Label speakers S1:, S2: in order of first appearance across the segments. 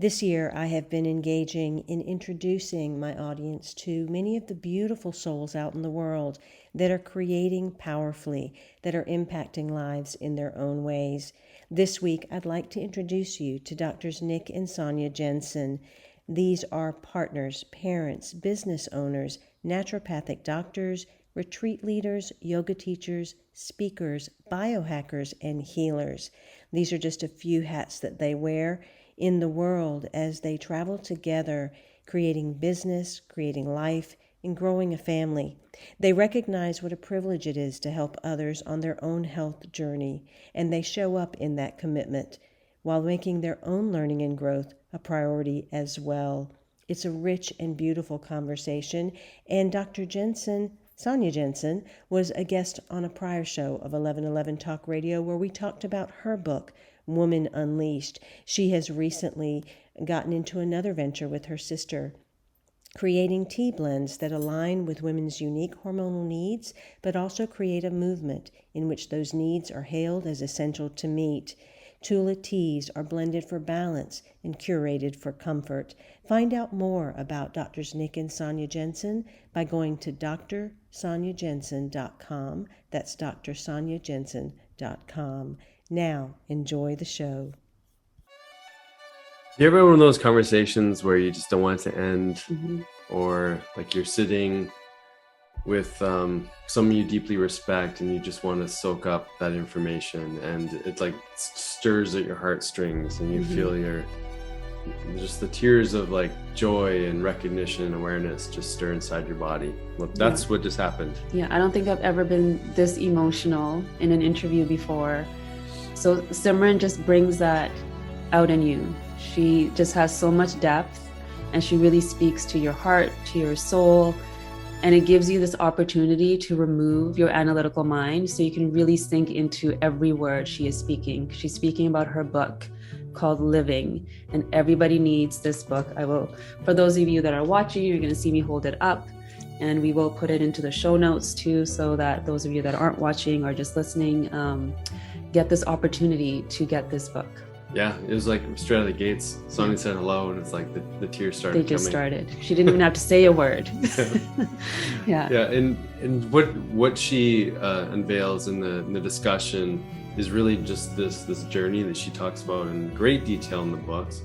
S1: This year, I have been engaging in introducing my audience to many of the beautiful souls out in the world that are creating powerfully, that are impacting lives in their own ways. This week, I'd like to introduce you to Drs. Nick and Sonya Jensen. These are partners, parents, business owners, naturopathic doctors, retreat leaders, yoga teachers, speakers, biohackers, and healers. These are just a few hats that they wear in the world as they travel together, creating business, creating life, and growing a family. They recognize what a privilege it is to help others on their own health journey, and they show up in that commitment while making their own learning and growth a priority as well. It's a rich and beautiful conversation, and Dr. Jensen, Sonya Jensen, was a guest on a prior show of 1111 Talk Radio where we talked about her book, Woman Unleashed. She has recently gotten into another venture with her sister, creating tea blends that align with women's unique hormonal needs, but also create a movement in which those needs are hailed as essential to meet. Tula Teas are blended for balance and curated for comfort. Find out more about Drs. Nick and Sonya Jensen by going to drsonyajensen.com. That's drsonyajensen.com. Now, enjoy the show.
S2: You ever have one of those conversations where you just don't want it to end, or like you're sitting with someone you deeply respect and you just want to soak up that information, and it like stirs at your heartstrings, and you feel just the tears of like joy and recognition and awareness just stir inside your body. Well, that's what just happened.
S3: Yeah, I don't think I've ever been this emotional in an interview before. So SIMRAN just brings that out in you. She just has so much depth, and she really speaks to your heart, to your soul, and it gives you this opportunity to remove your analytical mind so you can really sink into every word she is speaking. She's speaking about her book called Living, and everybody needs this book. For those of you that are watching, you're going to see me hold it up, and we will put it into the show notes too, so that those of you that aren't watching or just listening get this opportunity to get this book.
S2: Yeah, it was like straight out of the gates. Sonya said hello, and it's like the tears started.
S3: They just started. She didn't even have to say a word. Yeah.
S2: And what she unveils in the discussion is really just this journey that she talks about in great detail in the books.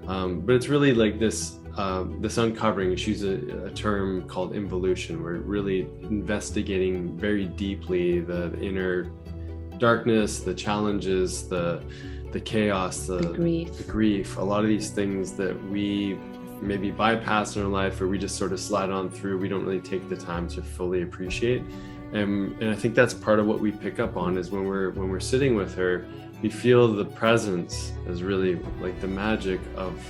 S2: But it's really like this uncovering. She uses a term called involution, where really investigating very deeply the inner darkness, the challenges, the chaos, the grief, a lot of these things that we maybe bypass in our life, or we just sort of slide on through. We don't really take the time to fully appreciate. And I think that's part of what we pick up on is when we're sitting with her, we feel the presence as really like the magic of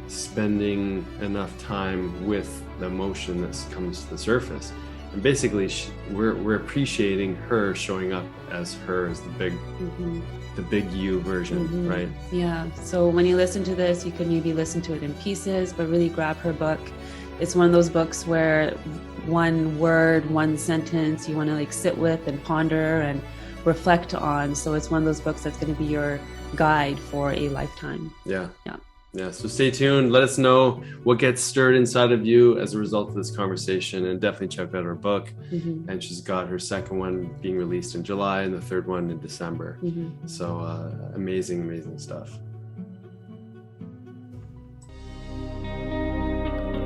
S2: spending enough time with the emotion that comes to the surface. And basically, we're appreciating her showing up as her, as the big you version, right?
S3: Yeah. So when you listen to this, you can maybe listen to it in pieces, but really grab her book. It's one of those books where one word, one sentence you want to like sit with and ponder and reflect on. So it's one of those books that's going to be your guide for a lifetime.
S2: Yeah, so stay tuned. Let us know what gets stirred inside of you as a result of this conversation, and definitely check out her book. And she's got her second one being released in July and the third one in December. So amazing stuff.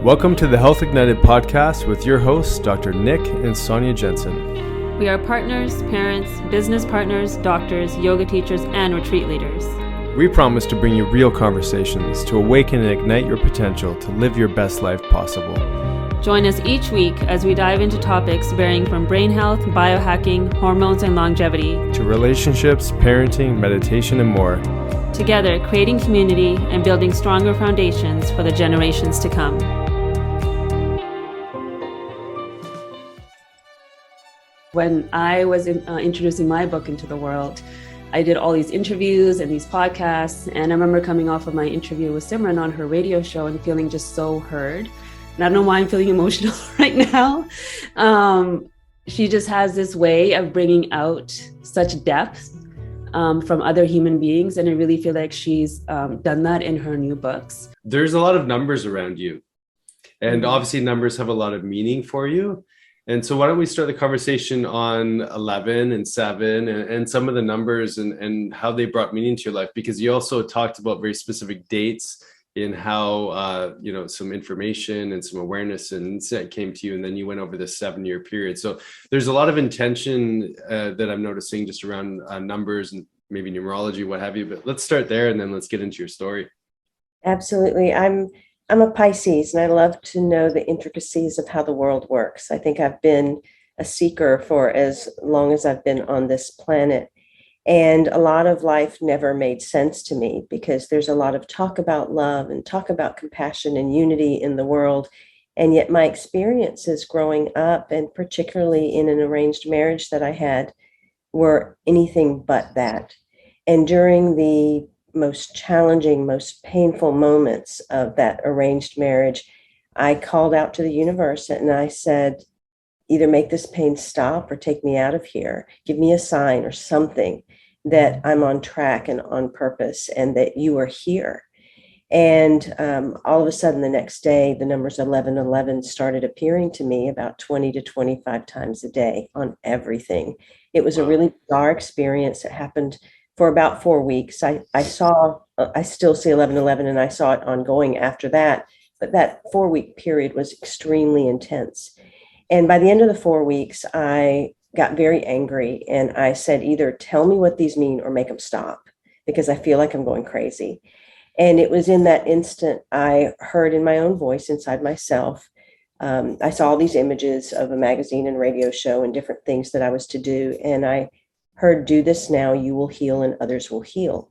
S2: Welcome to the Health Ignited podcast with your hosts, Dr. Nick and Sonya Jensen.
S3: We are partners, parents, business partners, doctors, yoga teachers, and retreat leaders.
S2: We promise to bring you real conversations to awaken and ignite your potential to live your best life possible.
S3: Join us each week as we dive into topics varying from brain health, biohacking, hormones, and longevity,
S2: to relationships, parenting, meditation, and more.
S3: Together, creating community and building stronger foundations for the generations to come. When I was introducing my book into the world, I did all these interviews and these podcasts, and I remember coming off of my interview with SIMRAN on her radio show and feeling just so heard. And I don't know why I'm feeling emotional right now. She just has this way of bringing out such depth from other human beings. And I really feel like she's done that in her new books.
S2: There's a lot of numbers around you, and obviously numbers have a lot of meaning for you. And so why don't we start the conversation on 11 and 7 and some of the numbers and how they brought meaning to your life, because you also talked about very specific dates in how, some information and some awareness and insight came to you. And then you went over this 7-year period. So there's a lot of intention that I'm noticing just around numbers and maybe numerology, what have you. But let's start there and then let's get into your story.
S1: Absolutely. I'm a Pisces, and I love to know the intricacies of how the world works. I think I've been a seeker for as long as I've been on this planet. And a lot of life never made sense to me because there's a lot of talk about love and talk about compassion and unity in the world. And yet my experiences growing up, and particularly in an arranged marriage that I had, were anything but that. And during the most challenging, most painful moments of that arranged marriage, I called out to the universe and I said, either make this pain stop or take me out of here. Give me a sign or something that I'm on track and on purpose and that you are here. And all of a sudden the next day, the numbers 1111 started appearing to me about 20 to 25 times a day on everything. It was a really bizarre experience. It happened for about 4 weeks. I still see 1111 and I saw it ongoing after that. But that 4-week period was extremely intense. And by the end of the 4 weeks, I got very angry and I said, either tell me what these mean or make them stop, because I feel like I'm going crazy. And it was in that instant I heard in my own voice inside myself, I saw all these images of a magazine and radio show and different things that I was to do. And I heard, do this now, you will heal and others will heal.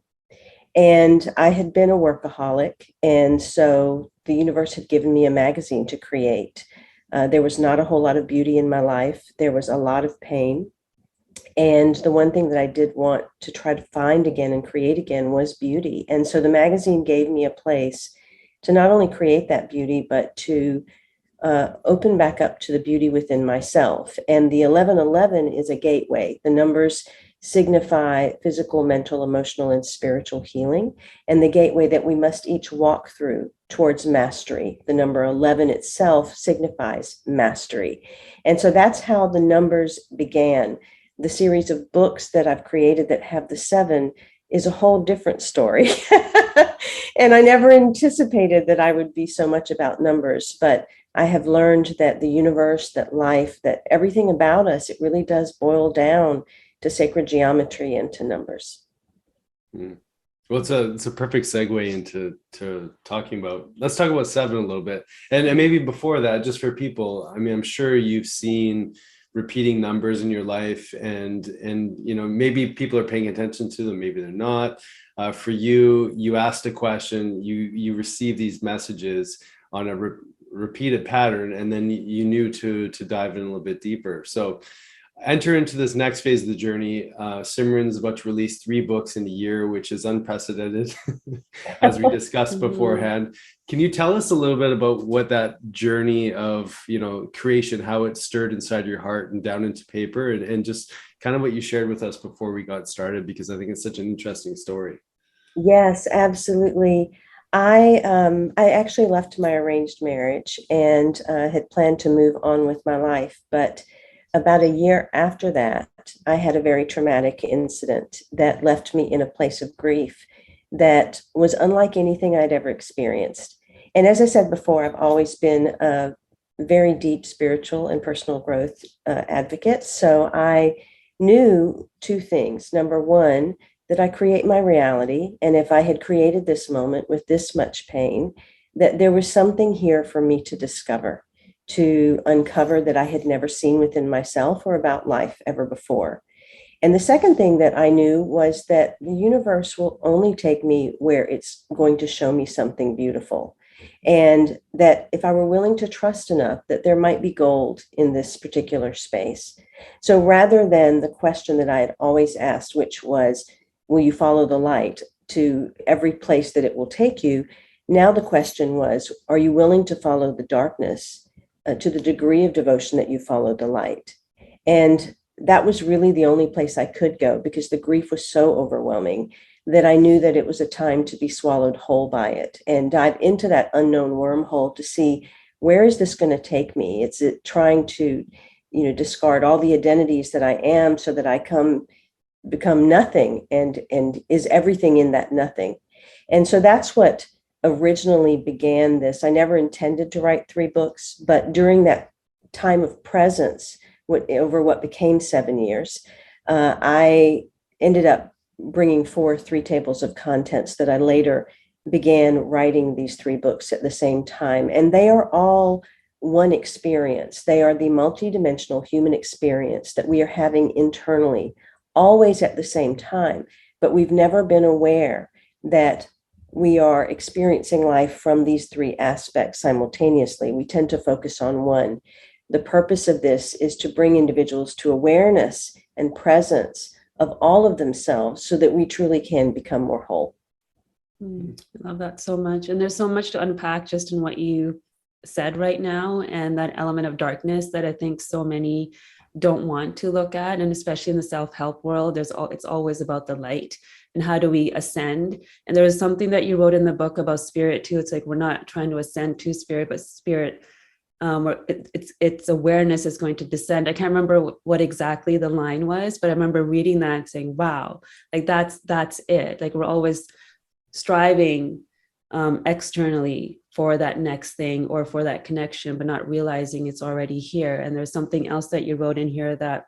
S1: And I had been a workaholic. And so the universe had given me a magazine to create. There was not a whole lot of beauty in my life. There was a lot of pain. And the one thing that I did want to try to find again and create again was beauty. And so the magazine gave me a place to not only create that beauty, but to open back up to the beauty within myself. And the 1111 is a gateway. The numbers signify physical, mental, emotional, and spiritual healing, and the gateway that we must each walk through towards mastery. The number 11 itself signifies mastery. And so that's how the numbers began. The series of books that I've created that have the 7 is a whole different story. And I never anticipated that I would be so much about numbers, but I have learned that the universe, that life, that everything about us, it really does boil down to sacred geometry and to numbers.
S2: Well, it's a perfect segue into talking about, let's talk about 7 a little bit. And maybe before that, just for people, I mean, I'm sure you've seen repeating numbers in your life and maybe people are paying attention to them, maybe they're not. For you asked a question, you receive these messages on a repeated pattern, and then you knew to dive in a little bit deeper. So enter into this next phase of the journey. SIMRAN is about to release 3 books in a year, which is unprecedented, as we discussed beforehand. Can you tell us a little bit about what that journey of, creation, how it stirred inside your heart and down into paper, and just kind of what you shared with us before we got started, because I think it's such an interesting story.
S1: Yes, absolutely. I actually left my arranged marriage and had planned to move on with my life, but about a year after that, I had a very traumatic incident that left me in a place of grief that was unlike anything I'd ever experienced. And as I said before, I've always been a very deep spiritual and personal growth advocate. So I knew 2 things. Number one, that I create my reality. And if I had created this moment with this much pain, that there was something here for me to discover, to uncover that I had never seen within myself or about life ever before. And the second thing that I knew was that the universe will only take me where it's going to show me something beautiful. And that if I were willing to trust enough, that there might be gold in this particular space. So rather than the question that I had always asked, which was, will you follow the light to every place that it will take you? Now the question was, are you willing to follow the darkness to the degree of devotion that you follow the light? And that was really the only place I could go, because the grief was so overwhelming that I knew that it was a time to be swallowed whole by it and dive into that unknown wormhole to see, where is this going to take me? It's trying to, discard all the identities that I am so that I become nothing, and is everything in that nothing. And so that's what originally began this. I never intended to write 3 books, but during that time of presence, over what became 7 years, I ended up bringing forth 3 tables of contents that I later began writing these 3 books at the same time. And they are all one experience. They are the multidimensional human experience that we are having internally, always at the same time. But we've never been aware that we are experiencing life from these 3 aspects simultaneously. We tend to focus on one. The purpose of this is to bring individuals to awareness and presence of all of themselves so that we truly can become more whole.
S3: I love that so much. And there's so much to unpack just in what you said right now, and that element of darkness that I think so many don't want to look at. And especially in the self-help world, it's always about the light and how do we ascend. And there was something that you wrote in the book about spirit too. It's like, we're not trying to ascend to spirit, but spirit, its awareness is going to descend. I can't remember what exactly the line was, but I remember reading that and saying, wow, like that's it. Like, we're always striving externally for that next thing or for that connection, but not realizing it's already here. And there's something else that you wrote in here, that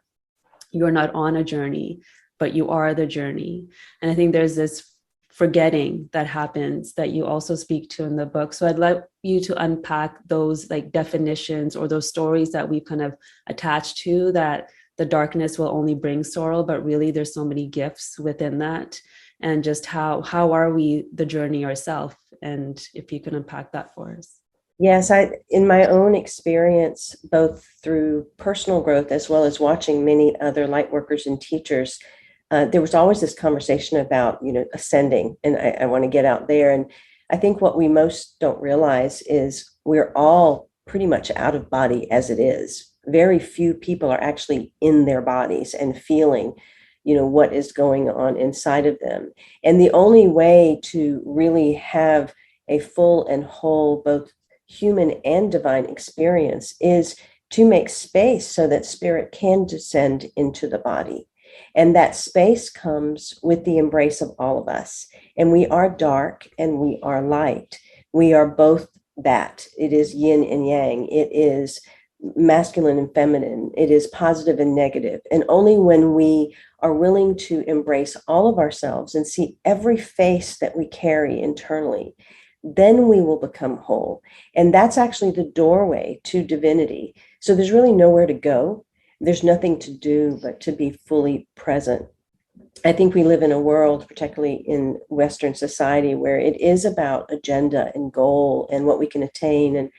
S3: you're not on a journey, but you are the journey. And I think there's this forgetting that happens that you also speak to in the book. So I'd like you to unpack those like definitions or those stories that we've kind of attached to, that the darkness will only bring sorrow, but really there's so many gifts within that. And just how are we the journey ourselves? And if you can unpack that for us.
S1: Yes, in my own experience, both through personal growth as well as watching many other light workers and teachers, there was always this conversation about, ascending. And I want to get out there. And I think what we most don't realize is we're all pretty much out of body as it is. Very few people are actually in their bodies and feeling what is going on inside of them. And the only way to really have a full and whole, both human and divine experience, is to make space so that spirit can descend into the body. And that space comes with the embrace of all of us. And we are dark and we are light. We are both that. It is yin and yang. It is masculine and feminine. It is positive and negative. And only when we are willing to embrace all of ourselves and see every face that we carry internally, then we will become whole. And that's actually the doorway to divinity. So there's really nowhere to go. There's nothing to do but to be fully present. I think we live in a world, particularly in Western society, where it is about agenda and goal and what we can attain. And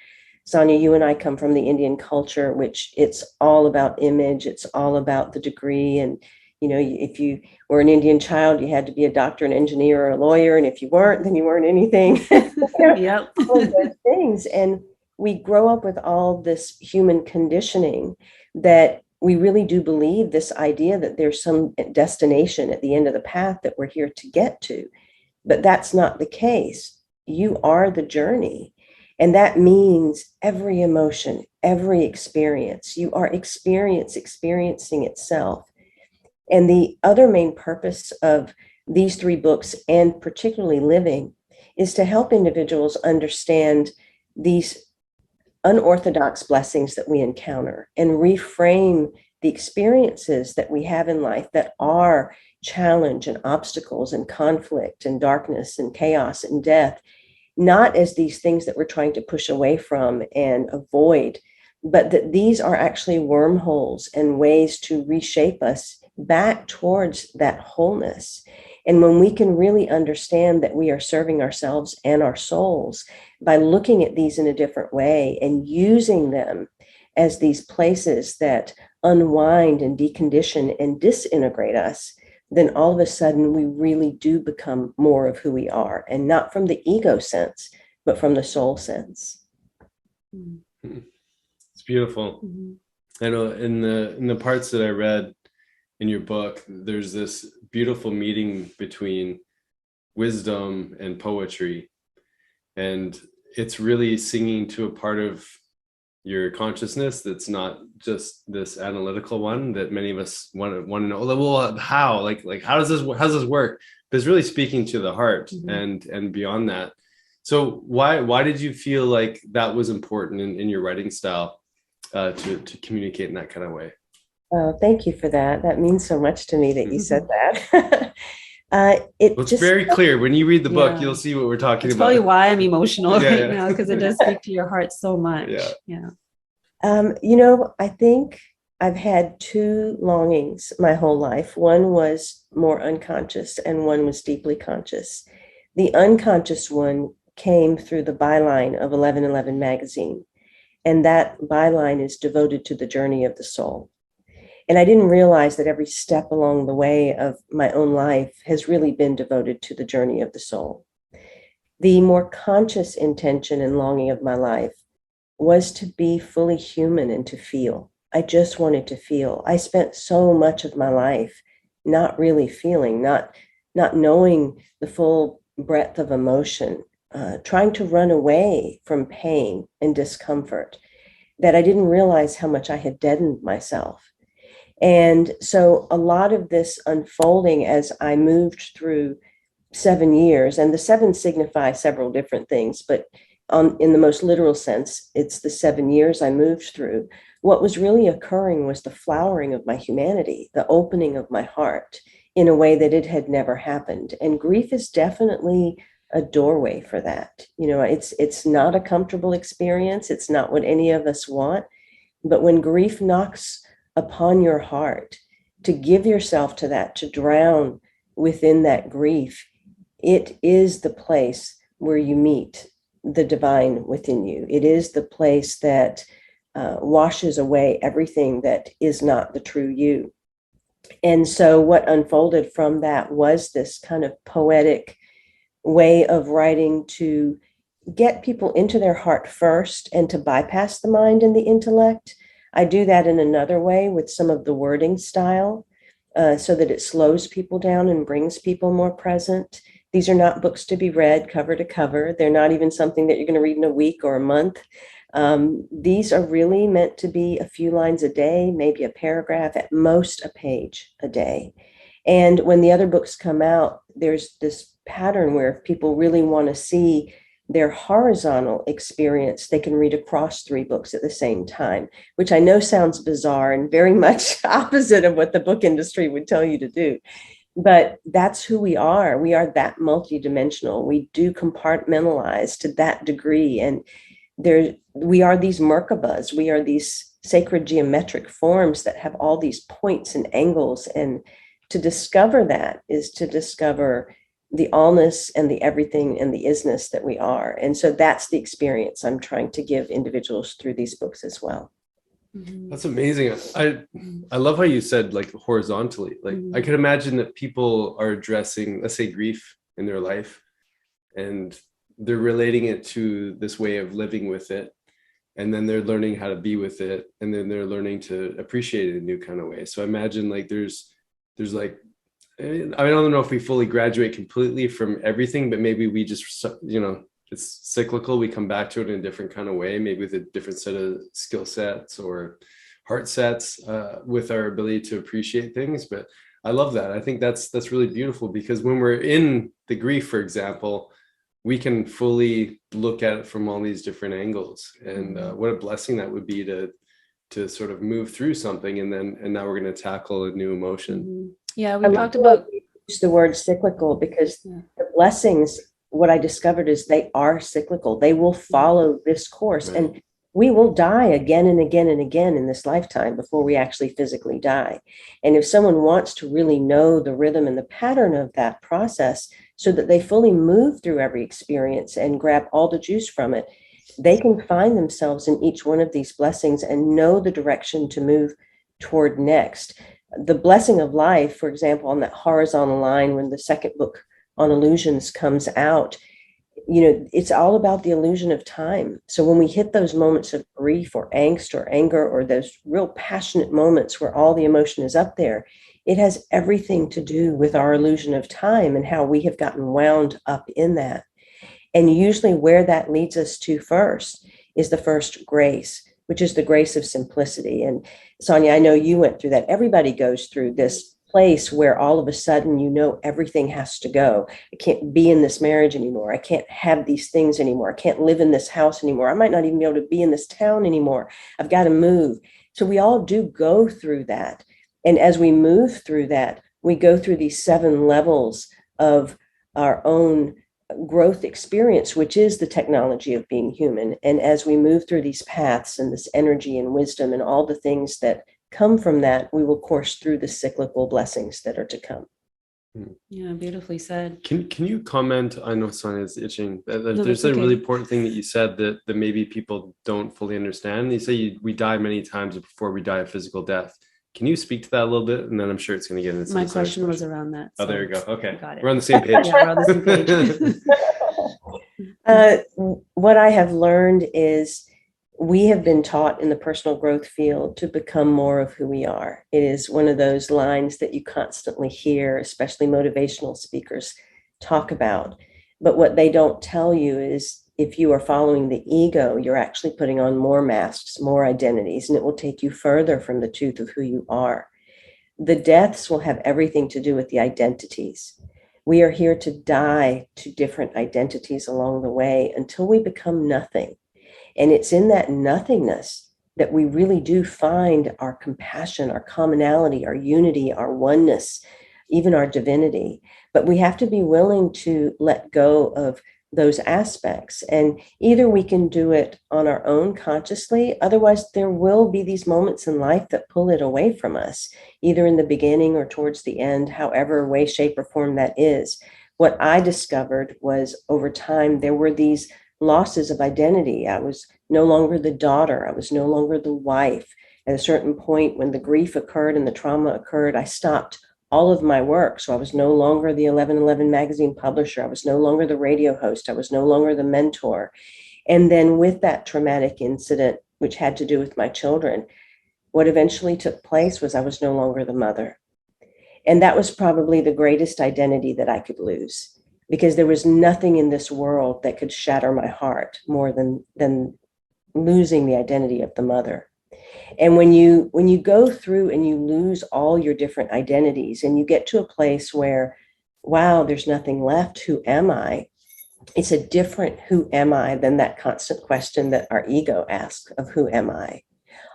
S1: Sonya, you and I come from the Indian culture, which it's all about image. It's all about the degree. And, if you were an Indian child, you had to be a doctor, an engineer, or a lawyer. And if you weren't, then you weren't anything.
S3: Yep.
S1: All of those things. And we grow up with all this human conditioning that we really do believe this idea that there's some destination at the end of the path that we're here to get to. But that's not the case. You are the journey. And that means every emotion, every experience, you are experiencing itself. And the other main purpose of these 3 books, and particularly Living, is to help individuals understand these unorthodox blessings that we encounter and reframe the experiences that we have in life that are challenge and obstacles and conflict and darkness and chaos and death, not as these things that we're trying to push away from and avoid, but that these are actually wormholes and ways to reshape us back towards that wholeness. And when we can really understand that we are serving ourselves and our souls by looking at these in a different way and using them as these places that unwind and decondition and disintegrate us, then all of a sudden we really do become more of who we are, and not from the ego sense, but from the soul sense.
S2: It's beautiful.
S3: Mm-hmm.
S2: I know in the parts that I read in your book, there's this beautiful meeting between wisdom and poetry, and it's really singing to a part of your consciousness that's not just this analytical one that many of us want to know. Well, how like how does this work? But it's really speaking to the heart, and beyond that. So why did you feel like that was important in your writing style, to communicate in that kind of way?
S1: Oh, thank you for that. That means so much to me that you said that. It
S2: Well, it's
S1: just,
S2: very clear. When you read the book,
S3: Yeah.
S2: you'll see what we're talking
S3: It's
S2: about.
S3: probably why I'm emotional
S2: Yeah,
S3: right
S2: yeah.
S3: now, because it does speak to your heart so much.
S2: Yeah.
S1: I think I've had two longings my whole life. One was more unconscious and one was deeply conscious. The unconscious one came through the byline of 1111 magazine. And that byline is devoted to the journey of the soul. And I didn't realize that every step along the way of my own life has really been devoted to the journey of the soul. The more conscious intention and longing of my life was to be fully human and to feel. I just wanted to feel. I spent so much of my life not really feeling, not knowing the full breadth of emotion, trying to run away from pain and discomfort, that I didn't realize how much I had deadened myself. And so a lot of this unfolding as I moved through 7 years, and the seven signify several different things, but in the most literal sense, it's the 7 years I moved through. What was really occurring was the flowering of my humanity, the opening of my heart in a way that it had never happened. And grief is definitely a doorway for that. It's not a comfortable experience. It's not what any of us want. But when grief knocks upon your heart, to give yourself to that, to drown within that grief, it is the place where you meet the divine within you. It is the place that washes away everything that is not the true you. And so what unfolded from that was this kind of poetic way of writing to get people into their heart first and to bypass the mind and the intellect. I do that in another way with some of the wording style, so that it slows people down and brings people more present. These are not books to be read cover to cover. They're not even something that you're going to read in a week or a month. These are really meant to be a few lines a day, maybe a paragraph, at most a page a day. And when the other books come out, there's this pattern where if people really want to see their horizontal experience, they can read across 3 books at the same time, which I know sounds bizarre and very much opposite of what the book industry would tell you to do. But that's who we are. We are that multidimensional. We do compartmentalize to that degree. And we are these Merkabas. We are these sacred geometric forms that have all these points and angles. And to discover that is to discover the allness and the everything and the isness that we are. And so that's the experience I'm trying to give individuals through these books as well.
S2: That's amazing. I love how you said like horizontally. Like I could imagine that people are addressing, let's say, grief in their life, and they're relating it to this way of living with it, and then they're learning how to be with it, and then they're learning to appreciate it in a new kind of way. So I imagine like there's like, I don't know if we fully graduate completely from everything, but maybe we just, it's cyclical. We come back to it in a different kind of way, maybe with a different set of skill sets or heart sets, with our ability to appreciate things. But I love that. I think that's really beautiful, because when we're in the grief, for example, we can fully look at it from all these different angles. And what a blessing that would be to sort of move through something, and now we're going to tackle a new emotion.
S3: Yeah, we talked about
S1: the word cyclical, because the blessings, what I discovered is they are cyclical. They will follow this course, right. And we will die again and again and again in this lifetime before we actually physically die. And if someone wants to really know the rhythm and the pattern of that process so that they fully move through every experience and grab all the juice from it, they can find themselves in each one of these blessings and know the direction to move toward next. The blessing of life, for example, on that horizontal line, when the second book on illusions comes out, It's all about the illusion of time. So when we hit those moments of grief or angst or anger, or those real passionate moments where all the emotion is up there, it has everything to do with our illusion of time and how we have gotten wound up in that. And usually where that leads us to first is the first grace, which is the grace of simplicity. And Sonya, I know you went through that. Everybody goes through this place where all of a sudden, everything has to go. I can't be in this marriage anymore. I can't have these things anymore. I can't live in this house anymore. I might not even be able to be in this town anymore. I've got to move. So we all do go through that. And as we move through that, we go through these 7 levels of our own growth experience, which is the technology of being human. And as we move through these paths and this energy and wisdom and all the things that come from that, we will course through the cyclical blessings that are to come.
S3: Yeah, beautifully said.
S2: Can you comment? I know Sonya's itching. There's
S3: okay.
S2: a really important thing that you said that maybe people don't fully understand. You say we die many times before we die a physical death. Can you speak to that a little bit? And then I'm sure it's going to get into
S3: my question was around that.
S2: Oh, there you go. Okay.
S3: Got it.
S2: We're on the same page.
S3: Yeah, we're on the
S1: same page. What I have learned is we have been taught in the personal growth field to become more of who we are. It is one of those lines that you constantly hear, especially motivational speakers talk about. But what they don't tell you is if you are following the ego, you're actually putting on more masks, more identities, and it will take you further from the truth of who you are. The deaths will have everything to do with the identities. We are here to die to different identities along the way until we become nothing. And it's in that nothingness that we really do find our compassion, our commonality, our unity, our oneness, even our divinity. But we have to be willing to let go of those aspects. And either we can do it on our own consciously, otherwise there will be these moments in life that pull it away from us, either in the beginning or towards the end, however way, shape, or form that is. What I discovered was over time, there were these losses of identity. I was no longer the daughter. I was no longer the wife. At a certain point, when the grief occurred and the trauma occurred, I stopped all of my work. So I was no longer the 1111 magazine publisher. I was no longer the radio host. I was no longer the mentor. And then with that traumatic incident, which had to do with my children, what eventually took place was I was no longer the mother. And that was probably the greatest identity that I could lose, because there was nothing in this world that could shatter my heart more than losing the identity of the mother. And when you go through and you lose all your different identities and you get to a place where, wow, there's nothing left, who am I? It's a different who am I than that constant question that our ego asks of who am I?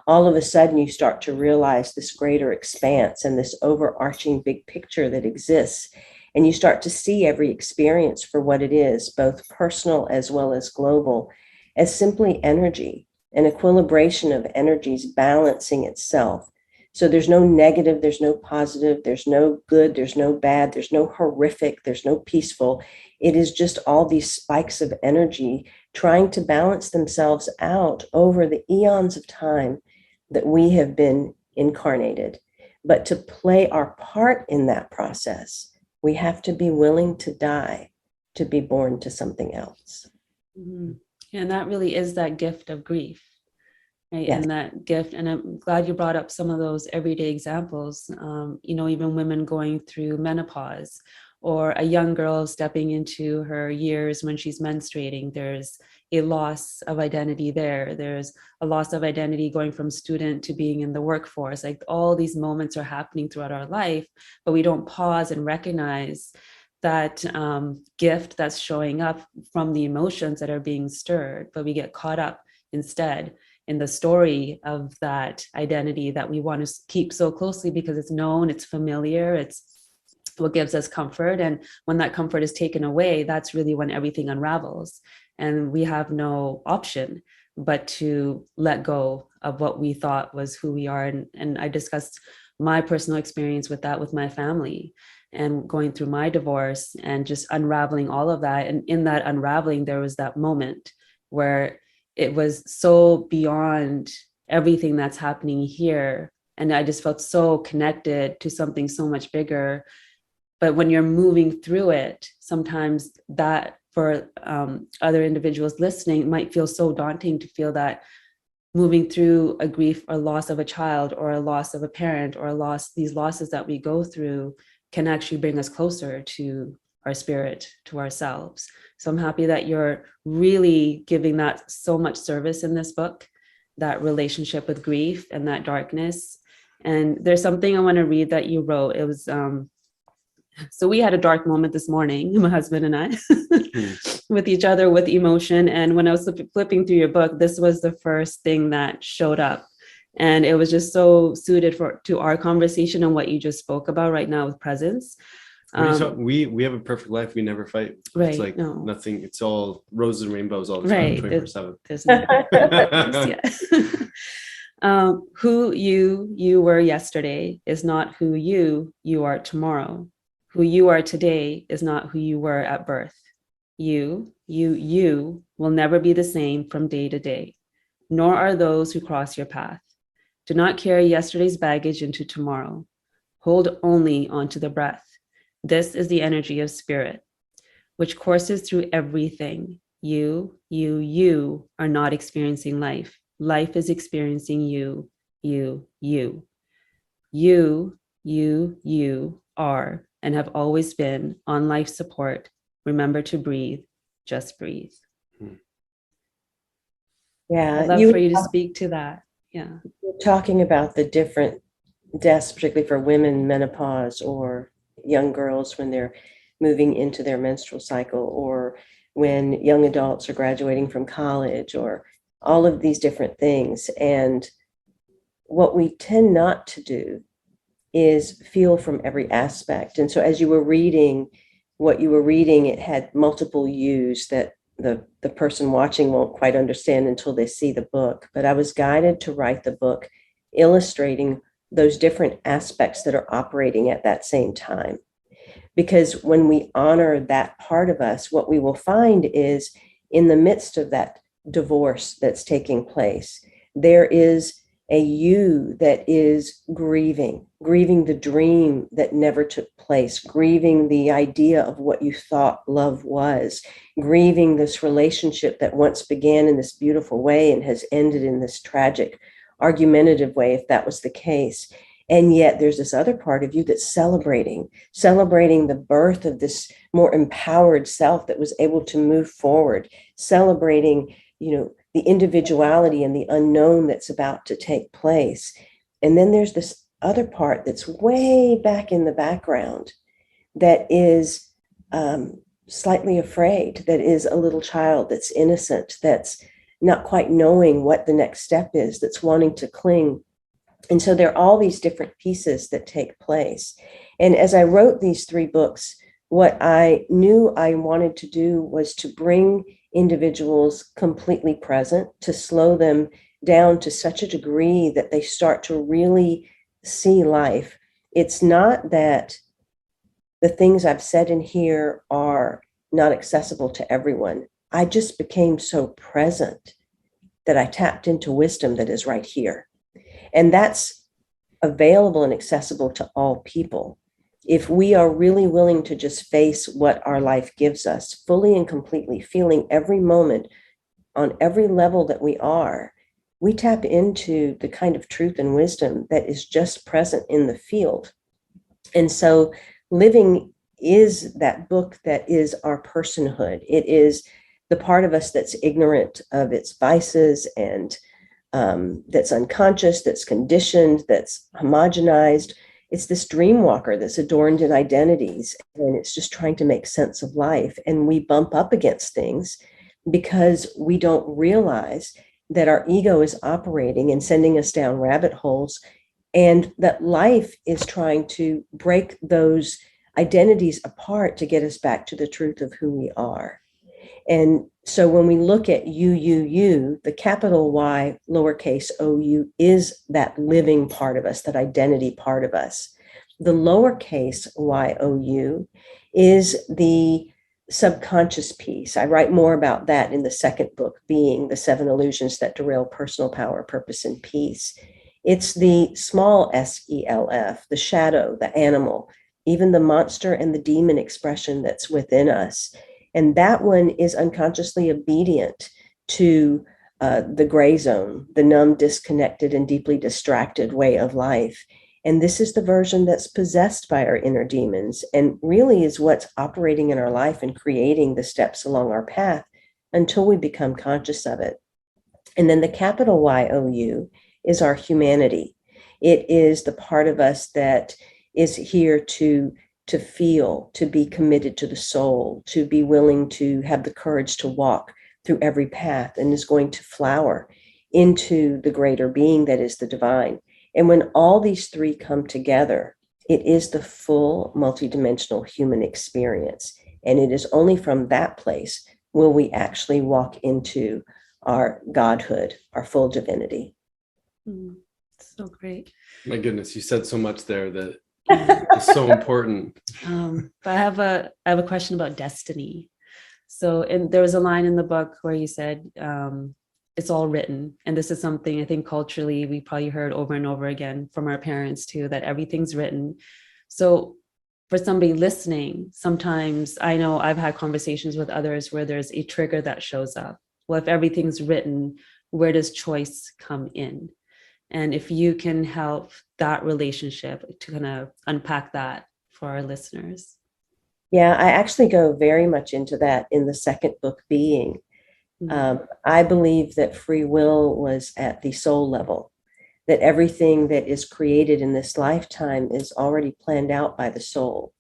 S1: All of a sudden you start to realize this greater expanse and this overarching big picture that exists. And you start to see every experience for what it is, both personal as well as global, as simply energy, an equilibration of energies balancing itself. So there's no negative, there's no positive, there's no good, there's no bad, there's no horrific, there's no peaceful. It is just all these spikes of energy trying to balance themselves out over the eons of time that we have been incarnated. But to play our part in that process, we have to be willing to die to be born to something else.
S3: Mm-hmm. And that really is that gift of grief, right?
S1: Yes.
S3: And that gift, and I'm glad you brought up some of those everyday examples, even women going through menopause, or a young girl stepping into her years when she's menstruating. There's a loss of identity there. There's a loss of identity going from student to being in the workforce. Like all these moments are happening throughout our life, but we don't pause and recognize that gift that's showing up from the emotions that are being stirred, but we get caught up instead in the story of that identity that we want to keep so closely because it's known, it's familiar, it's what gives us comfort. And when that comfort is taken away, that's really when everything unravels. And we have no option but to let go of what we thought was who we are. And I discussed my personal experience with that with my family, and going through my divorce and just unraveling all of that. And in that unraveling, there was that moment where it was so beyond everything that's happening here. And I just felt so connected to something so much bigger. But when you're moving through it, sometimes that for other individuals listening, it might feel so daunting to feel that moving through a grief or loss of a child or a loss of a parent or these losses that we go through can actually bring us closer to our spirit, to ourselves. So I'm happy that you're really giving that so much service in this book, that relationship with grief and that darkness. And there's something I want to read that you wrote. It was, so we had a dark moment this morning, my husband and I, with each other, with emotion. And when I was flipping through your book, this was the first thing that showed up. And it was just so suited to our conversation and what you just spoke about right now with presence.
S2: We have a perfect life. We never fight.
S3: Right.
S2: It's like nothing. It's all roses and rainbows all the
S3: right.
S2: time, 24/7.
S3: There's no who you were yesterday is not who you are tomorrow. Who you are today is not who you were at birth. You will never be the same from day to day, nor are those who cross your path. Do not carry yesterday's baggage into tomorrow. Hold only onto the breath. This is the energy of spirit, which courses through everything. You are not experiencing life. Life is experiencing you. You are and have always been on life support. Remember to breathe. Just breathe.
S1: Yeah,
S3: I'd love for you to speak to that. Yeah.
S1: We're talking about the different deaths, particularly for women, menopause, or young girls when they're moving into their menstrual cycle, or when young adults are graduating from college, or all of these different things. And what we tend not to do is feel from every aspect. And so as you were reading what you were reading, it had multiple yous that the person watching won't quite understand until they see the book. But I was guided to write the book illustrating those different aspects that are operating at that same time. Because when we honor that part of us, what we will find is in the midst of that divorce that's taking place, there is a you that is grieving the dream that never took place, grieving the idea of what you thought love was, grieving this relationship that once began in this beautiful way and has ended in this tragic, argumentative way, if that was the case. And yet there's this other part of you that's celebrating the birth of this more empowered self that was able to move forward, celebrating, the individuality and the unknown that's about to take place. And then there's this other part that's way back in the background that is slightly afraid, that is a little child, that's innocent, that's not quite knowing what the next step is, that's wanting to cling. And so there are all these different pieces that take place. And as I wrote these 3 books, what I knew I wanted to do was to bring individuals completely present, to slow them down to such a degree that they start to really see life. It's not that the things I've said in here are not accessible to everyone. I just became so present that I tapped into wisdom that is right here. And that's available and accessible to all people. If we are really willing to just face what our life gives us fully and completely, feeling every moment on every level that we are, we tap into the kind of truth and wisdom that is just present in the field. And so Living is that book that is our personhood. It is the part of us that's ignorant of its vices and that's unconscious, that's conditioned, that's homogenized. It's this dream walker that's adorned in identities, and it's just trying to make sense of life. And we bump up against things because we don't realize that our ego is operating and sending us down rabbit holes, and that life is trying to break those identities apart to get us back to the truth of who we are. And so when we look at you, the capital Y, lowercase OU is that living part of us, that identity part of us. The lowercase YOU is the subconscious piece. I write more about that in the second book, Being, the 7 illusions that derail personal power, purpose, and peace. It's the small SELF, the shadow, the animal, even the monster and the demon expression that's within us. And that one is unconsciously obedient to the gray zone, the numb, disconnected, and deeply distracted way of life. And this is the version that's possessed by our inner demons and really is what's operating in our life and creating the steps along our path until we become conscious of it. And then the capital YOU is our humanity. It is the part of us that is here to feel, to be committed to the soul, to be willing to have the courage to walk through every path, and is going to flower into the greater being that is the divine. And when all these three come together, it is the full multidimensional human experience. And it is only from that place will we actually walk into our godhood, our full divinity.
S3: So great.
S2: My goodness, you said so much there that is so important.
S3: But I have a question about destiny. So, and there was a line in the book where you said, it's all written. And this is something I think culturally we probably heard over and over again from our parents too, that everything's written. So for somebody listening, sometimes I know I've had conversations with others where there's a trigger that shows up. Well, if everything's written, where does choice come in? And if you can help that relationship to kind of unpack that for our listeners.
S1: Yeah, I actually go very much into that in the second book, Being. I believe that free will was at the soul level, that everything that is created in this lifetime is already planned out by the soul.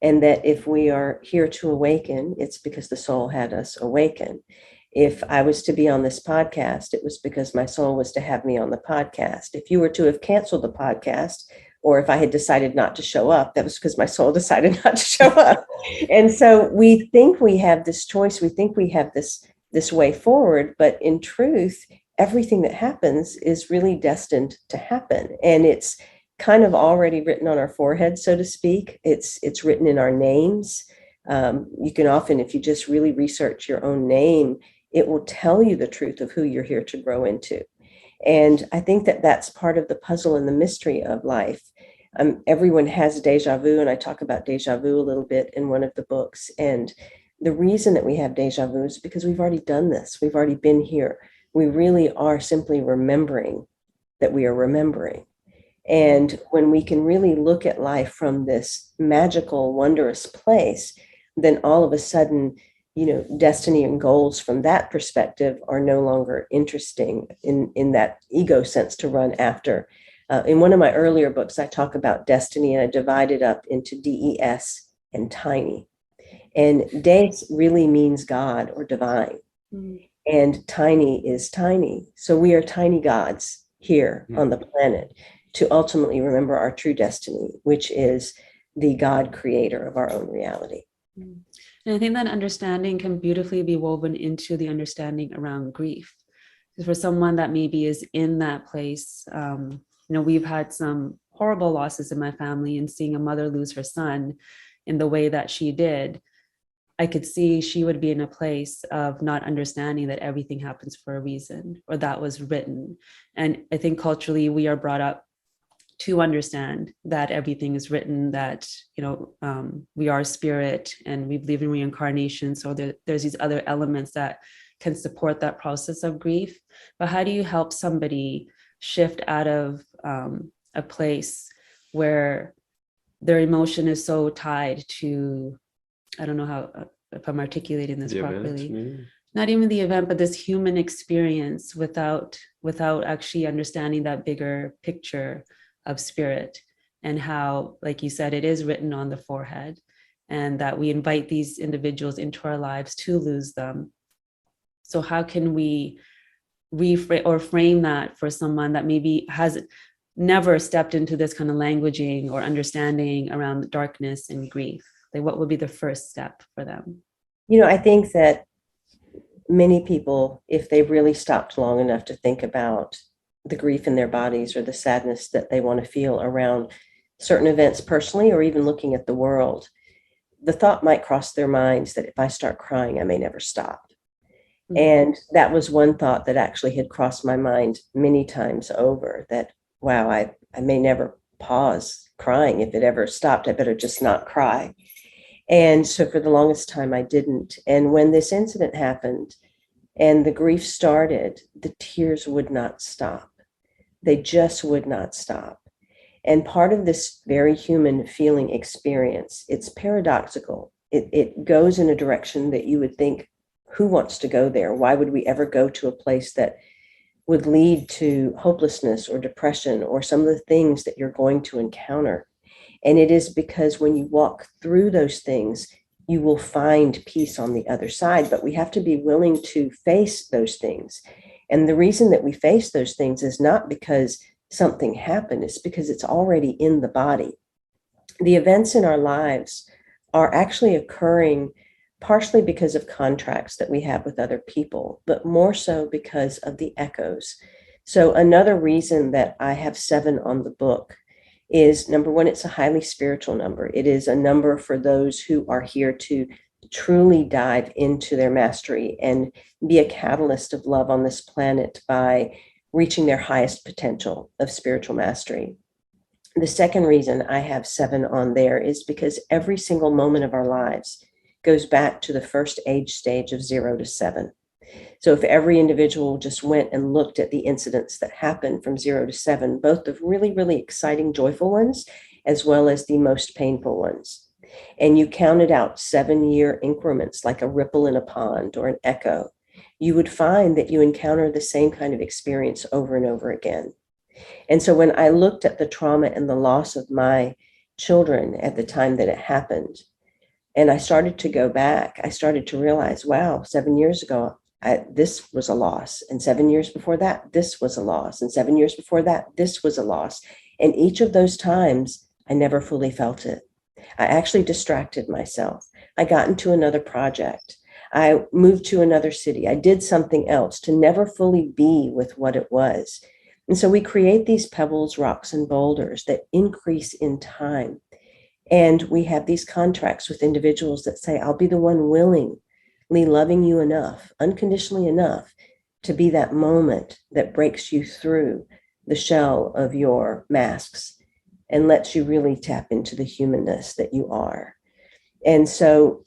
S1: And that if we are here to awaken, it's because the soul had us awaken. If I was to be on this podcast, it was because my soul was to have me on the podcast. If you were to have canceled the podcast, or if I had decided not to show up, that was because my soul decided not to show up. And so we think we have this choice. We think we have this way forward, but in truth, everything that happens is really destined to happen. And it's kind of already written on our forehead, so to speak. It's written in our names. You can often, if you just really research your own name, it will tell you the truth of who you're here to grow into. And I think that that's part of the puzzle and the mystery of life. Everyone has deja vu, and I talk about deja vu a little bit in one of the books. And the reason that we have deja vu is because we've already done this. We've already been here. We really are simply remembering that we are remembering. And when we can really look at life from this magical, wondrous place, then all of a sudden, destiny and goals from that perspective are no longer interesting in that ego sense to run after. In one of my earlier books, I talk about destiny, and I divide it up into DES and tiny. And Des really means God or divine. And tiny is tiny. So we are tiny gods here on the planet to ultimately remember our true destiny, which is the God creator of our own reality.
S3: And I think that understanding can beautifully be woven into the understanding around grief. Because for someone that maybe is in that place, we've had some horrible losses in my family, and seeing a mother lose her son in the way that she did, I could see she would be in a place of not understanding that everything happens for a reason, or that was written. And I think culturally we are brought up to understand that everything is written, that, we are spirit and we believe in reincarnation. So there's these other elements that can support that process of grief. But how do you help somebody shift out of a place where their emotion is so tied to, I don't know how, if I'm articulating this properly, not even the event, but this human experience without actually understanding that bigger picture of spirit, and how, like you said, it is written on the forehead, and that we invite these individuals into our lives to lose them. So how can we reframe or frame that for someone that maybe has never stepped into this kind of languaging or understanding around darkness and grief? Like, what would be the first step for them?
S1: I think that many people, if they really stopped long enough to think about the grief in their bodies or the sadness that they want to feel around certain events personally, or even looking at the world, the thought might cross their minds that if I start crying, I may never stop. And that was one thought that actually had crossed my mind many times over, that, wow, I may never pause crying. If it ever stopped, I better just not cry. And so for the longest time, I didn't. And when this incident happened and the grief started, the tears would not stop. They just would not stop. And part of this very human feeling experience, it's paradoxical. It goes in a direction that you would think, who wants to go there? Why would we ever go to a place that would lead to hopelessness or depression or some of the things that you're going to encounter? And it is because when you walk through those things, you will find peace on the other side. But we have to be willing to face those things. And the reason that we face those things is not because something happened, it's because it's already in the body. The events in our lives are actually occurring partially because of contracts that we have with other people, but more so because of the echoes. So another reason that I have 7 on the book is, number one, it's a highly spiritual number. It is a number for those who are here to truly dive into their mastery and be a catalyst of love on this planet by reaching their highest potential of spiritual mastery. The second reason I have 7 on there is because every single moment of our lives goes back to the first age stage of 0 to 7. So if every individual just went and looked at the incidents that happened from 0 to 7, both the really, really exciting, joyful ones, as well as the most painful ones, and you counted out 7-year increments like a ripple in a pond or an echo, you would find that you encounter the same kind of experience over and over again. And so when I looked at the trauma and the loss of my children at the time that it happened, and I started to go back, I started to realize, wow, 7 years ago, this was a loss. And 7 years before that, this was a loss. And 7 years before that, this was a loss. And each of those times, I never fully felt it. I actually distracted myself. I got into another project. I moved to another city. I did something else to never fully be with what it was. And so we create these pebbles, rocks, and boulders that increase in time. And we have these contracts with individuals that say, I'll be the one willingly loving you enough, unconditionally enough, to be that moment that breaks you through the shell of your masks and lets you really tap into the humanness that you are. And so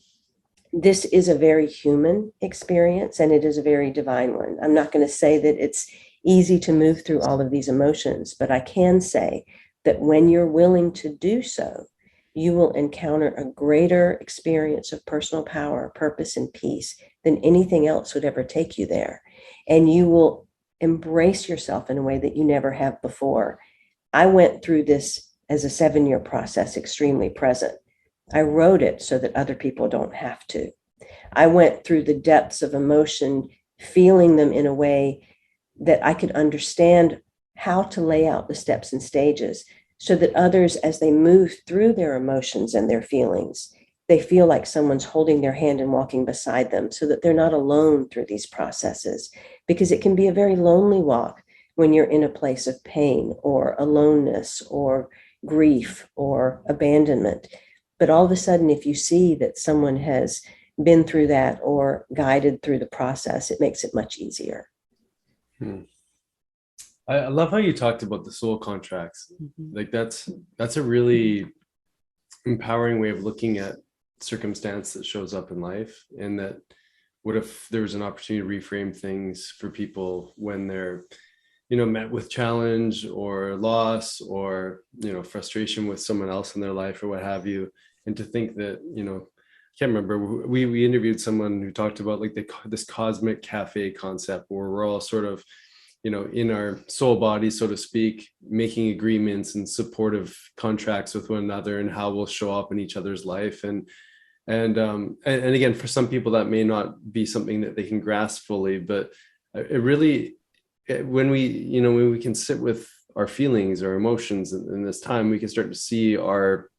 S1: this is a very human experience, and it is a very divine one. I'm not going to say that it's easy to move through all of these emotions, but I can say that when you're willing to do so, you will encounter a greater experience of personal power, purpose, and peace than anything else would ever take you there. And you will embrace yourself in a way that you never have before. I went through this as a 7-year process, extremely present. I wrote it so that other people don't have to. I went through the depths of emotion, feeling them in a way that I could understand how to lay out the steps and stages, so that others, as they move through their emotions and their feelings, they feel like someone's holding their hand and walking beside them, so that they're not alone through these processes. Because it can be a very lonely walk when you're in a place of pain or aloneness or grief or abandonment. But all of a sudden, if you see that someone has been through that or guided through the process, it makes it much easier.
S2: I love how you talked about the soul contracts. Like that's a really empowering way of looking at circumstance that shows up in life, and that what if there was an opportunity to reframe things for people when they're, met with challenge or loss or, frustration with someone else in their life or what have you. And to think that, I can't remember, we interviewed someone who talked about like this cosmic cafe concept where we're all sort of, in our soul body, so to speak, making agreements and supportive contracts with one another and how we'll show up in each other's life. And again, for some people that may not be something that they can grasp fully, but it really, when we can sit with our feelings, our emotions in this time, we can start to see our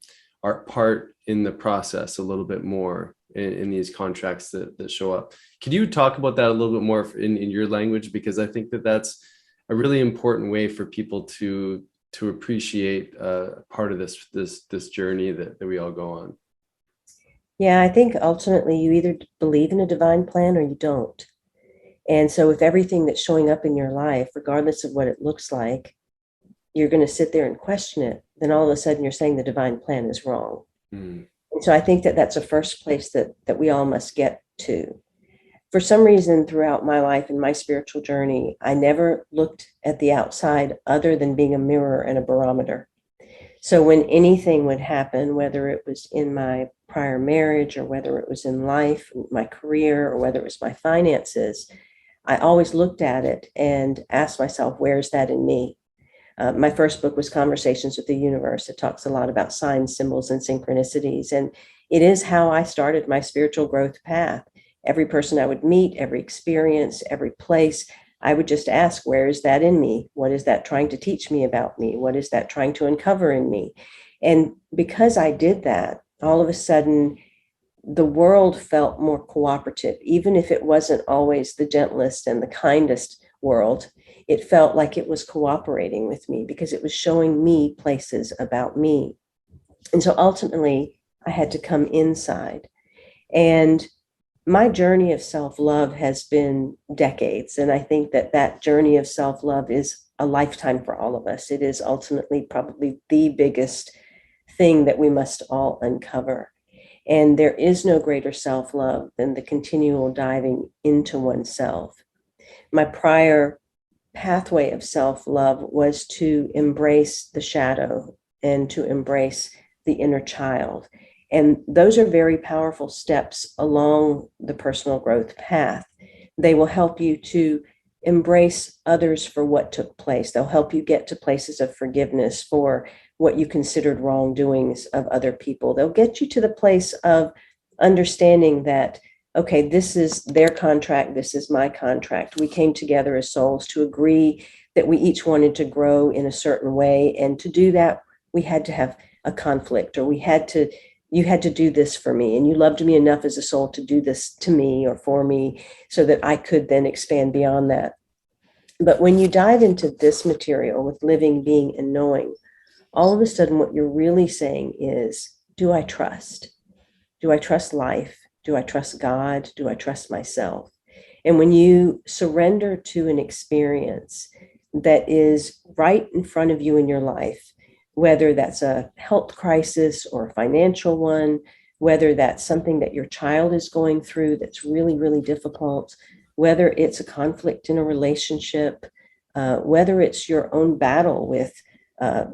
S2: part in the process a little bit more in these contracts that show up. Could you talk about that a little bit more in your language? Because I think that that's a really important way for people to appreciate part of this journey that we all go on.
S1: Yeah, I think ultimately you either believe in a divine plan or you don't. And so if everything that's showing up in your life, regardless of what it looks like, you're going to sit there and question it, then all of a sudden you're saying the divine plan is wrong. And So I think that that's a first place that we all must get to. For some reason, throughout my life and my spiritual journey, I never looked at the outside other than being a mirror and a barometer. So when anything would happen, whether it was in my prior marriage or whether it was in life, my career, or whether it was my finances, I always looked at it and asked myself, where's that in me? My first book was Conversations with the Universe. It talks a lot about signs, symbols, and synchronicities. And it is how I started my spiritual growth path. Every person I would meet, every experience, every place, I would just ask, where is that in me? What is that trying to teach me about me? What is that trying to uncover in me? And because I did that, all of a sudden, the world felt more cooperative, even if it wasn't always the gentlest and the kindest world. It felt like it was cooperating with me because it was showing me places about me. And so ultimately, I had to come inside. And my journey of self-love has been decades. And I think that that journey of self-love is a lifetime for all of us. It is ultimately probably the biggest thing that we must all uncover. And there is no greater self-love than the continual diving into oneself. My prior pathway of self-love was to embrace the shadow and to embrace the inner child. And those are very powerful steps along the personal growth path. They will help you to embrace others for what took place. They'll help you get to places of forgiveness for what you considered wrongdoings of other people. They'll get you to the place of understanding that, okay, this is their contract, this is my contract. We came together as souls to agree that we each wanted to grow in a certain way. And to do that, we had to have a conflict, or you had to do this for me, and you loved me enough as a soul to do this to me or for me so that I could then expand beyond that. But when you dive into this material with living, being, and knowing, all of a sudden what you're really saying is, do I trust? Do I trust life? Do I trust God? Do I trust myself? And when you surrender to an experience that is right in front of you in your life, whether that's a health crisis or a financial one, whether that's something that your child is going through that's really, really difficult, whether it's a conflict in a relationship, whether it's your own battle with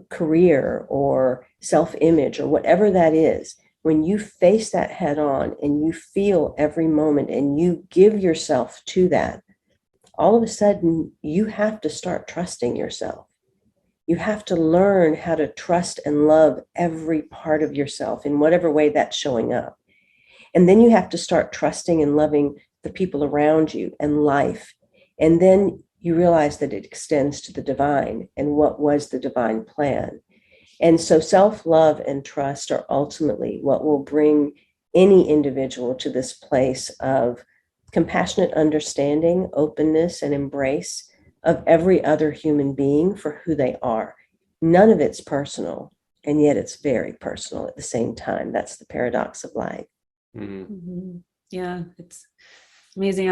S1: career or self-image or whatever that is, when you face that head on and you feel every moment and you give yourself to that, all of a sudden you have to start trusting yourself. You have to learn how to trust and love every part of yourself in whatever way that's showing up. And then you have to start trusting and loving the people around you and life. And then you realize that it extends to the divine and what was the divine plan. And so self-love and trust are ultimately what will bring any individual to this place of compassionate understanding, openness, and embrace of every other human being for who they are. None of it's personal, and yet it's very personal at the same time. That's the paradox of life.
S2: Mm-hmm.
S3: Mm-hmm. Yeah, it's amazing.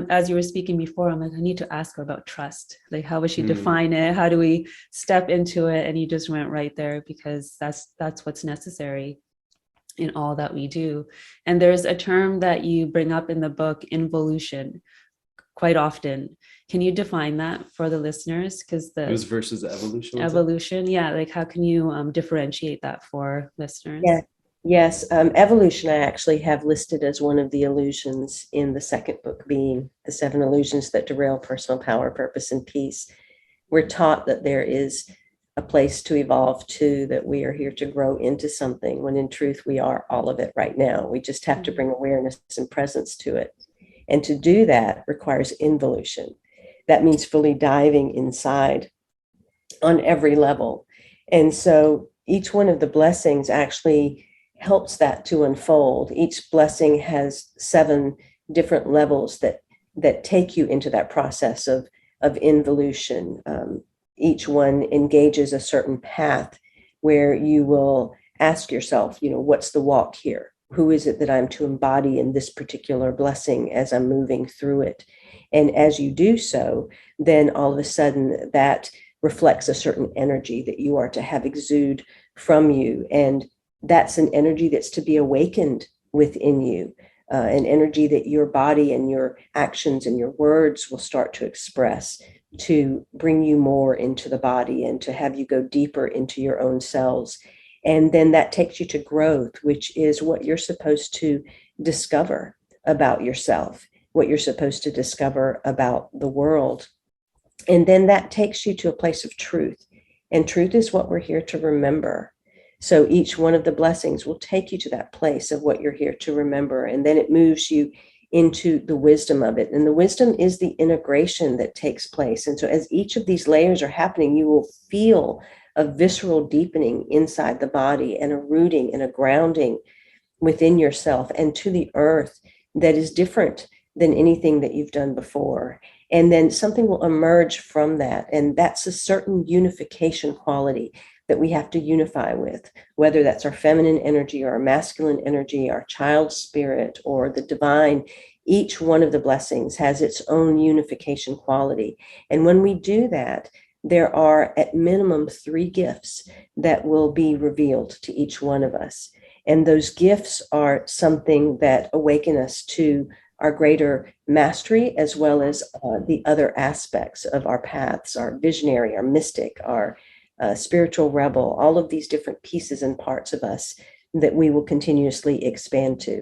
S3: As you were speaking before, I'm like, I need to ask her about trust. Like, how would she define it? How do we step into it? And you just went right there, because that's what's necessary in all that we do. And there's a term that you bring up in the book, involution, quite often. Can you define that for the listeners? Because it
S2: was versus evolution.
S3: Evolution, yeah. Like, how can you differentiate that for listeners?
S1: Yeah. Yes, evolution I actually have listed as one of the illusions in the second book, being the 7 illusions that derail personal power, purpose, and peace. We're taught that there is a place to evolve to, that we are here to grow into something, when in truth we are all of it right now. We just have to bring awareness and presence to it. And to do that requires involution. That means fully diving inside on every level. And so each one of the blessings actually helps that to unfold. Each blessing has 7 different levels that take you into that process of involution. Each one engages a certain path where you will ask yourself, what's the walk here? Who is it that I'm to embody in this particular blessing as I'm moving through it? And as you do so, then all of a sudden that reflects a certain energy that you are to have exude from you. And that's an energy that's to be awakened within you, an energy that your body and your actions and your words will start to express, to bring you more into the body and to have you go deeper into your own selves. And then that takes you to growth, which is what you're supposed to discover about yourself, what you're supposed to discover about the world. And then that takes you to a place of truth. And truth is what we're here to remember. So each one of the blessings will take you to that place of what you're here to remember. And then it moves you into the wisdom of it. And the wisdom is the integration that takes place. And so as each of these layers are happening, you will feel a visceral deepening inside the body and a rooting and a grounding within yourself and to the earth that is different than anything that you've done before. And then something will emerge from that. And that's a certain unification quality that we have to unify with, whether that's our feminine energy or our masculine energy, our child spirit or the divine. Each one of the blessings has its own unification quality. And when we do that, there are at minimum 3 gifts that will be revealed to each one of us. And those gifts are something that awaken us to our greater mastery, as well as the other aspects of our paths, our visionary, our mystic, our spiritual rebel, all of these different pieces and parts of us that we will continuously expand to.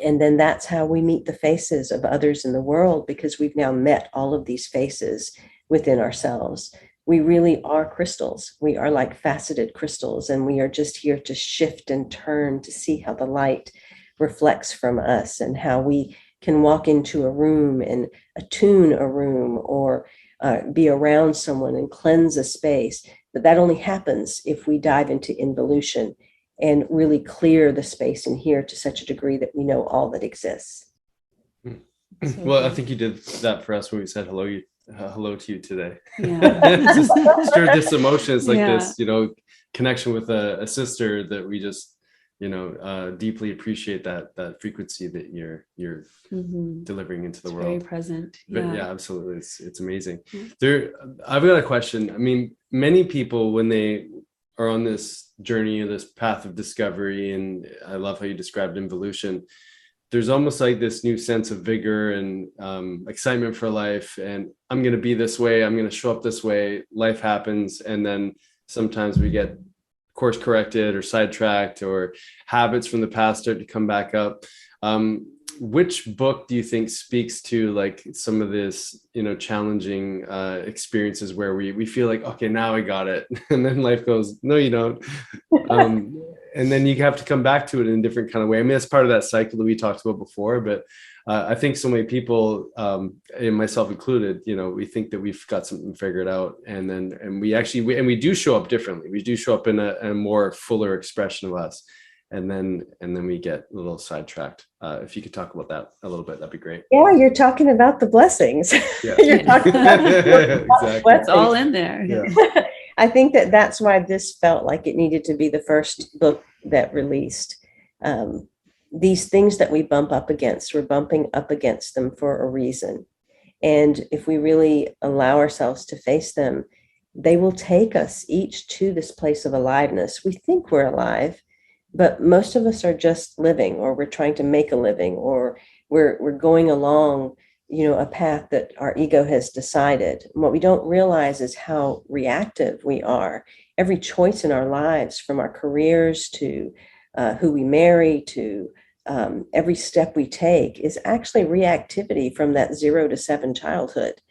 S1: And then that's how we meet the faces of others in the world, because we've now met all of these faces within ourselves. We really are crystals. We are like faceted crystals, and we are just here to shift and turn to see how the light reflects from us and how we can walk into a room and attune a room or be around someone and cleanse a space. But that only happens if we dive into involution and really clear the space in here to such a degree that we know all that exists.
S2: Well, I think you did that for us when we said hello to you today.
S3: Yeah.
S2: Just stirred this emotion. It's like
S3: Yeah.
S2: this, connection with a sister that we just, deeply appreciate that frequency that you're delivering into the world.
S3: Very present.
S2: But yeah, absolutely. It's amazing.
S3: Yeah.
S2: I've got a question. I mean, many people, when they are on this journey or this path of discovery, and I love how you described involution, there's almost like this new sense of vigor and excitement for life. And I'm going to be this way. I'm going to show up this way. Life happens. And then sometimes we get course corrected or sidetracked, or habits from the past start to come back up. Which book do you think speaks to like some of this, challenging experiences where we feel like, okay, now I got it. And then life goes, no, you don't. And then you have to come back to it in a different kind of way. I mean, that's part of that cycle that we talked about before, but I think so many people, and myself included, we think that we've got something figured out, and we do show up differently. We do show up in a more fuller expression of us, and then we get a little sidetracked. If you could talk about that a little bit, that'd be great.
S1: Yeah, you're talking about the blessings.
S2: Yeah.
S1: You're talking about
S2: Exactly.
S3: It's all in there.
S2: Yeah.
S1: I think that's why this felt like it needed to be the first book that released. These things that we bump up against, we're bumping up against them for a reason. And if we really allow ourselves to face them, they will take us each to this place of aliveness. We think we're alive, but most of us are just living, or we're trying to make a living, or we're going along, a path that our ego has decided. And what we don't realize is how reactive we are. Every choice in our lives, from our careers to who we marry to every step we take, is actually reactivity from that 0 to 7 childhood.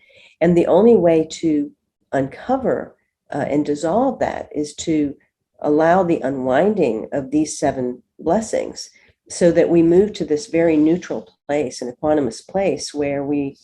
S1: And the only way to uncover and dissolve that is to allow the unwinding of these 7 blessings, so that we move to this very neutral place, an equanimous place, where we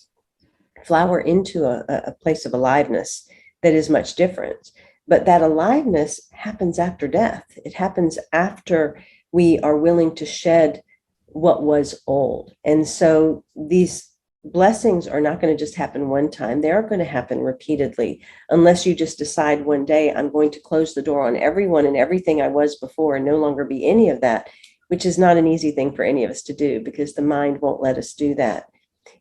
S1: flower into a place of aliveness that is much different. But that aliveness happens after death. It happens after we are willing to shed what was old. And so these blessings are not going to just happen one time. They are going to happen repeatedly, unless you just decide one day, I'm going to close the door on everyone and everything I was before and no longer be any of that, which is not an easy thing for any of us to do, because the mind won't let us do that.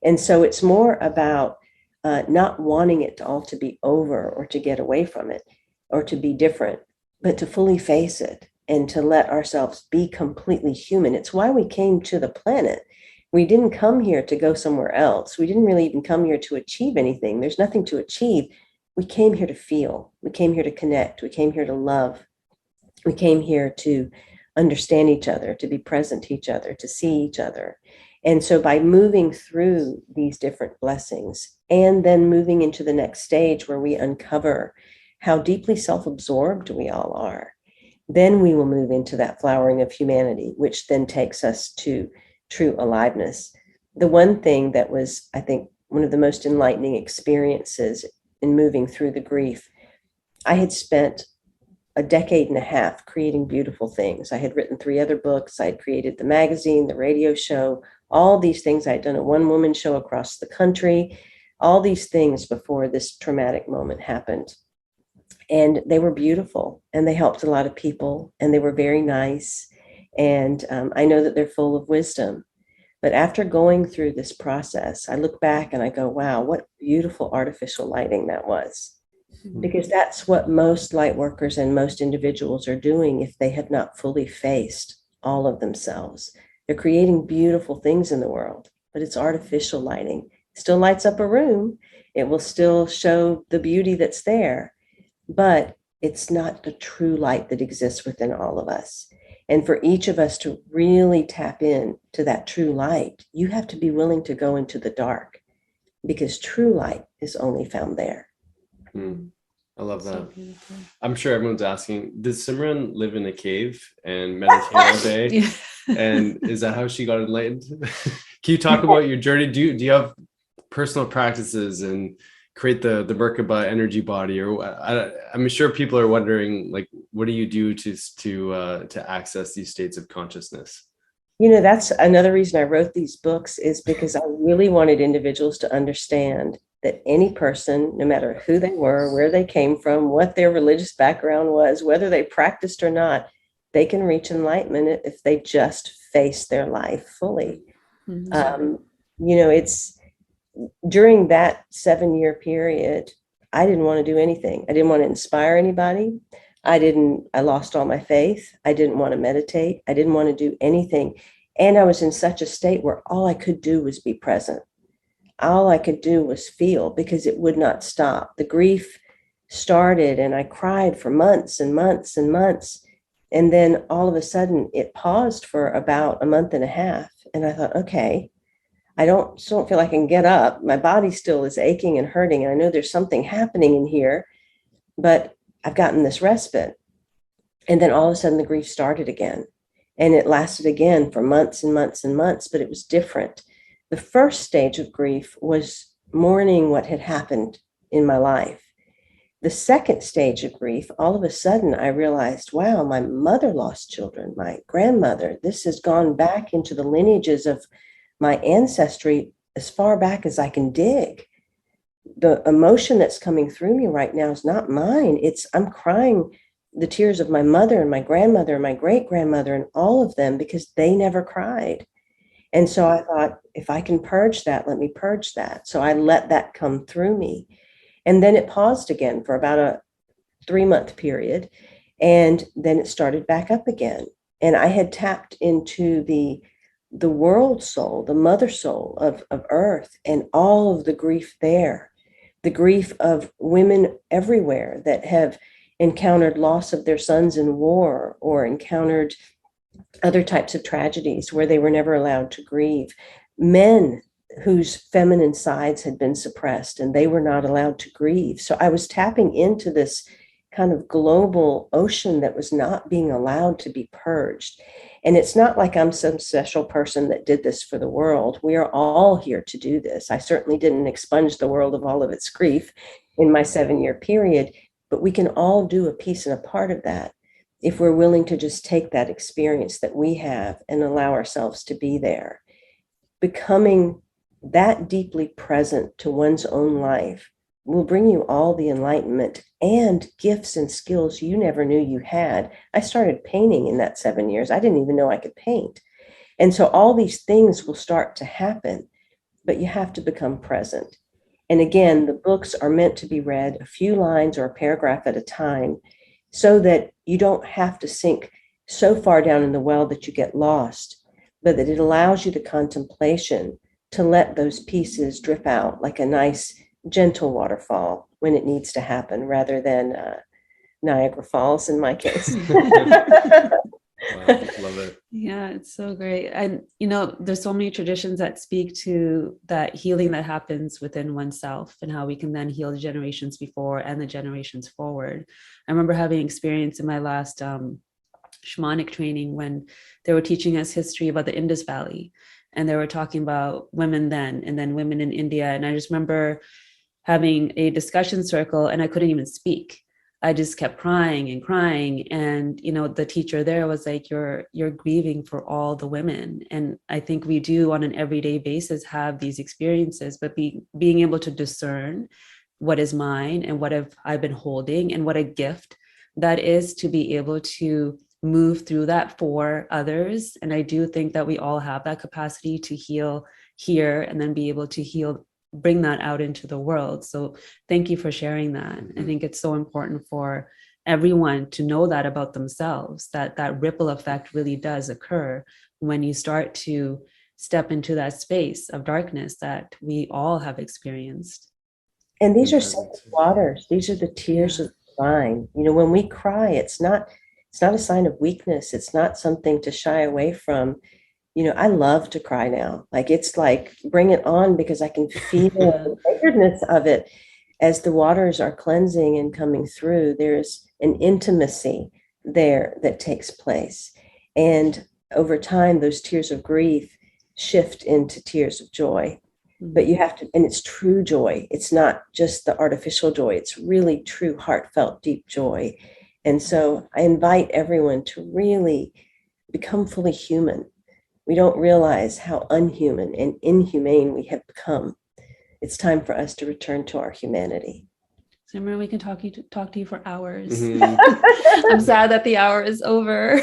S1: And so it's more about not wanting it all to be over or to get away from it or to be different, but to fully face it and to let ourselves be completely human. It's why we came to the planet. We didn't come here to go somewhere else. We didn't really even come here to achieve anything. There's nothing to achieve. We came here to feel. We came here to connect. We came here to love. We came here to understand each other, to be present to each other, to see each other. And so by moving through these different blessings and then moving into the next stage where we uncover how deeply self-absorbed we all are, then we will move into that flowering of humanity, which then takes us to true aliveness. The one thing that was, I think, one of the most enlightening experiences in moving through the grief, I had spent a decade and a half creating beautiful things. I had written 3 other books. I had created the magazine, the radio show, all these things. I had done a one-woman show across the country, all these things before this traumatic moment happened. And they were beautiful, and they helped a lot of people, and they were very nice. And I know that they're full of wisdom. But after going through this process, I look back and I go, wow, what beautiful artificial lighting that was. Because that's what most light workers and most individuals are doing if they have not fully faced all of themselves. They're creating beautiful things in the world, but it's artificial lighting. It still lights up a room. It will still show the beauty that's there, but it's not the true light that exists within all of us. And for each of us to really tap in to that true light, you have to be willing to go into the dark, because true light is only found there.
S2: I love that.
S3: So beautiful.
S2: I'm sure everyone's asking, does Simran live in a cave and meditate all day?
S3: Yeah.
S2: And is that how she got enlightened? Can you talk about your journey? Do you have personal practices and create the Merkaba energy body? Or I'm sure people are wondering, like, what do you do to access these states of consciousness?
S1: You know, that's another reason I wrote these books, is because I really wanted individuals to understand that any person, no matter who they were, where they came from, what their religious background was, whether they practiced or not, they can reach enlightenment if they just face their life fully.
S3: Mm-hmm.
S1: You know, it's during that 7-year period, I didn't want to do anything. I didn't want to inspire anybody. I lost all my faith. I didn't want to meditate. I didn't want to do anything. And I was in such a state where all I could do was be present. All I could do was feel, because it would not stop. The grief started and I cried for months and months and months. And then all of a sudden it paused for about a month and a half. And I thought, okay, I don't feel like I can get up. My body still is aching and hurting. And I know there's something happening in here, but I've gotten this respite. And then all of a sudden the grief started again. And it lasted again for months and months and months, but it was different. The first stage of grief was mourning what had happened in my life. The second stage of grief, all of a sudden I realized, wow, my mother lost children, my grandmother. This has gone back into the lineages of my ancestry as far back as I can dig. The emotion that's coming through me right now is not mine. I'm crying the tears of my mother and my grandmother and my great-grandmother and all of them, because they never cried. And so I thought, if I can purge that, let me purge that. So I let that come through me. And then it paused again for about a 3-month period. And then it started back up again. And I had tapped into the world soul, the mother soul of Earth, and all of the grief there. The grief of women everywhere that have encountered loss of their sons in war, or encountered other types of tragedies where they were never allowed to grieve. Men whose feminine sides had been suppressed and they were not allowed to grieve. So I was tapping into this kind of global ocean that was not being allowed to be purged. And it's not like I'm some special person that did this for the world. We are all here to do this. I certainly didn't expunge the world of all of its grief in my 7-year period, but we can all do a piece and a part of that if we're willing to just take that experience that we have and allow ourselves to be there. Becoming that deeply present to one's own life will bring you all the enlightenment and gifts and skills you never knew you had. I started painting in that 7 years. I didn't even know I could paint. And so all these things will start to happen, but you have to become present. And again, the books are meant to be read a few lines or a paragraph at a time, so that you don't have to sink so far down in the well that you get lost, but that it allows you the contemplation to let those pieces drip out like a nice, gentle waterfall when it needs to happen, rather than Niagara Falls in my case.
S2: Wow, love it.
S3: Yeah, it's so great. And, there's so many traditions that speak to that healing that happens within oneself and how we can then heal the generations before and the generations forward. I remember having experience in my last shamanic training when they were teaching us history about the Indus Valley. And they were talking about women then, and then women in India. And I just remember having a discussion circle and I couldn't even speak. I just kept crying and crying. And, the teacher there was like, you're grieving for all the women. And I think we do on an everyday basis have these experiences, but being able to discern what is mine and what have I been holding and what a gift that is to be able to move through that for others. And I do think that we all have that capacity to heal here and then be able to heal, bring that out into the world. So thank you for sharing that. I think it's so important for everyone to know that about themselves, that ripple effect really does occur when you start to step into that space of darkness that we all have experienced.
S1: And these are sacred waters. These are the tears of the divine. When we cry, it's not a sign of weakness. It's not something to shy away from. I love to cry now. Like, it's like, bring it on, because I can feel the sacredness of it as the waters are cleansing and coming through. There's an intimacy there that takes place. And over time, those tears of grief shift into tears of joy. But you have to, and it's true joy. It's not just the artificial joy. It's really true, heartfelt, deep joy. And so I invite everyone to really become fully human. We don't realize how unhuman and inhumane we have become. It's time for us to return to our humanity.
S3: SIMRAN, we can talk to you for hours. Mm-hmm. I'm sad that the hour is over.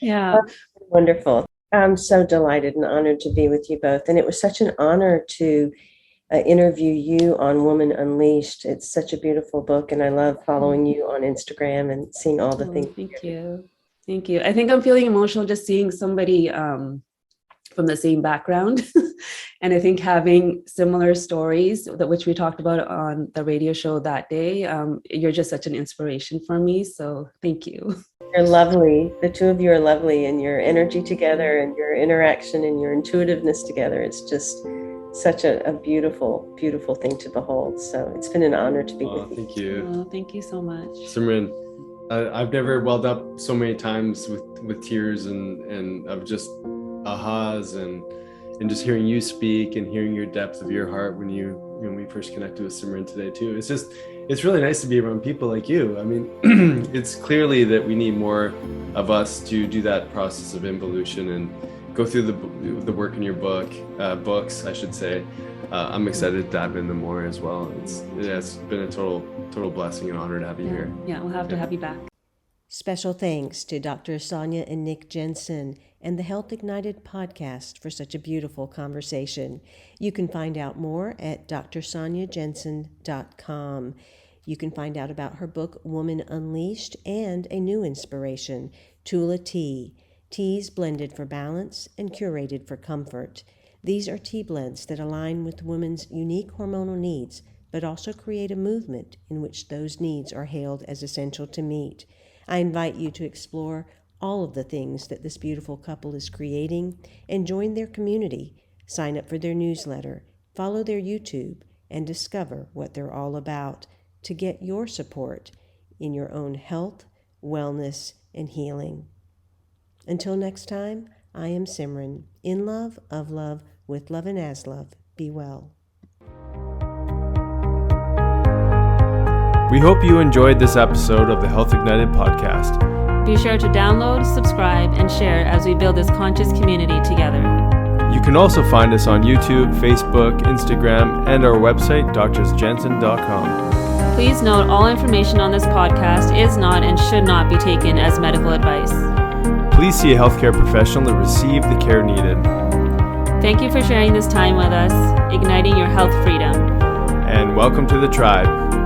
S3: Yeah.
S1: Wonderful. I'm so delighted and honored to be with you both. And it was such an honor to interview you on Woman Unleashed. It's such a beautiful book, and I love following you on Instagram and seeing all the things.
S3: Thank you. I think I'm feeling emotional just seeing somebody from the same background. And I think having similar stories, which we talked about on the radio show that day, you're just such an inspiration for me. So thank you.
S1: You're lovely. The two of you are lovely, and your energy together and your interaction and your intuitiveness together. It's just such a beautiful, beautiful thing to behold. So it's been an honor to be with you.
S2: Thank you.
S3: Oh, thank you so much.
S2: SIMRAN, I've never welled up so many times with tears and of just ahas and just hearing you speak and hearing your depth of your heart when we first connected with SIMRAN today too. It's really nice to be around people like you. I mean, it's clearly that we need more of us to do that process of involution and go through the work in your books, I should say. I'm excited to dive into more as well. It's been a total blessing and honor to have you here.
S3: Yeah, we'll have to have you back.
S1: Special thanks to Dr. Sonya and Nick Jensen and the Health Ignited podcast for such a beautiful conversation. You can find out more at drsonyajensen.com. You can find out about her book, Woman Unleashed, and a new inspiration, Tula Teas blended for balance and curated for comfort. These are tea blends that align with women's unique hormonal needs, but also create a movement in which those needs are hailed as essential to meet. I invite you to explore all of the things that this beautiful couple is creating and join their community. Sign up for their newsletter, follow their YouTube, and discover what they're all about to get your support in your own health, wellness, and healing. Until next time, I am SIMRAN, in love, of love, with love and as love. Be well.
S2: We hope you enjoyed this episode of the Health Ignited podcast.
S3: Be sure to download, subscribe, and share as we build this conscious community together.
S2: You can also find us on YouTube, Facebook, Instagram, and our website, drsjensen.com.
S3: Please note all information on this podcast is not and should not be taken as medical advice.
S2: Please see a healthcare professional to receive the care needed.
S3: Thank you for sharing this time with us, igniting your health freedom.
S2: And welcome to the tribe.